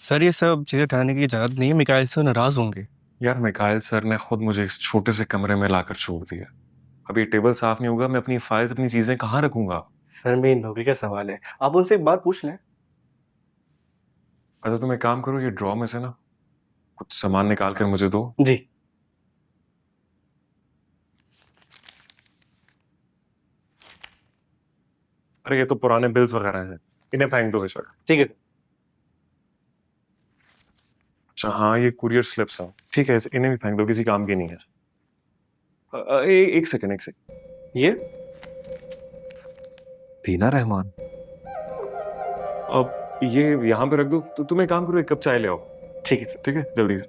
Sir ये सब चीज़ें उठाने की इजाज़त नहीं है, मिकाइल सर नाराज़ होंगे। यार मिकाइल सर ने खुद मुझे इस छोटे से कमरे में लाकर छोड़ दिया। अभी टेबल साफ नहीं होगा, मैं अपनी फाइल्स अपनी चीजें कहाँ रखूंगा? सर मेरी नौकरी का सवाल है, आप उनसे एक बार पूछ लें। अच्छा तुम एक काम करो, ये ड्रॉ में से ना कुछ सामान निकाल कर मुझे दो। जी। अरे ये तो पुराने बिल्स वगैरह हैं, इन्हें फेंक दो बेशक। ठीक है। अच्छा हाँ, ये कुरियर स्लिप्स हैं, ठीक है, इन्हें भी फेंक दो, किसी काम की नहीं है। एक सेकंड, एक सेकंड। ये टीना रहमान, अब ये यहाँ पे रख दो। तो तुम एक काम करो, एक कप चाय ले आओ। ठीक है सर। ठीक है, जल्दी से।